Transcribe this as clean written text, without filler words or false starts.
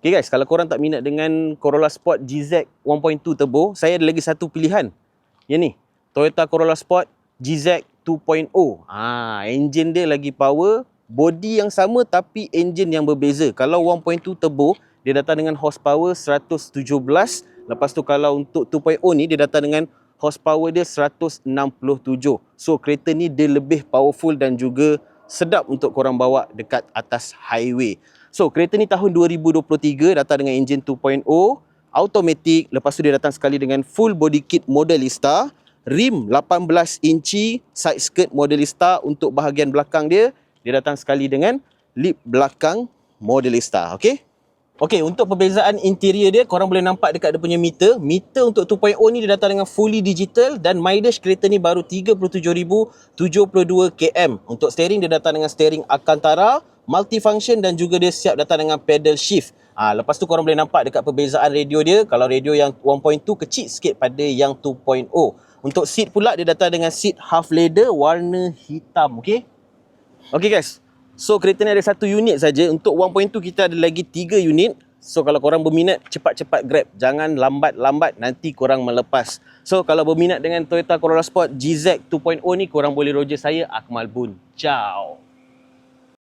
Okay guys, kalau korang tak minat dengan Corolla Sport GZ 1.2 turbo, saya ada lagi satu pilihan. Yang ni, Toyota Corolla Sport GZ 2.0. Enjin dia lagi power, body yang sama tapi enjin yang berbeza. Kalau 1.2 turbo, dia datang dengan horsepower 117. Lepas tu kalau untuk 2.0 ni, dia datang dengan horsepower dia 167. So kereta ni dia lebih powerful dan juga sedap untuk korang bawa dekat atas highway. So kereta ni tahun 2023 datang dengan enjin 2.0, automatic. Lepas tu dia datang sekali dengan full body kit Modelista, rim 18 inci, side skirt Modelista. Untuk bahagian belakang dia datang sekali dengan lip belakang Modelista. Okay? Okey, untuk perbezaan interior dia, korang boleh nampak dekat dia punya meter. Meter untuk 2.0 ni dia datang dengan fully digital dan mileage kereta ni baru 37,072 km. Untuk steering dia datang dengan steering Alcantara, multifunction dan juga dia siap datang dengan pedal shift. Lepas tu korang boleh nampak dekat perbezaan radio dia. Kalau radio yang 1.2 kecil sikit pada yang 2.0. Untuk seat pula dia datang dengan seat half leather warna hitam. Okey? Okey guys. So kereta ni ada satu unit saja. Untuk 1.2 kita ada lagi 3 unit. So kalau korang berminat, cepat-cepat grab. Jangan lambat-lambat, nanti korang melepas. So kalau berminat dengan Toyota Corolla Sport GZ 2.0 ni, korang boleh roger saya, Akmal Bun. Ciao.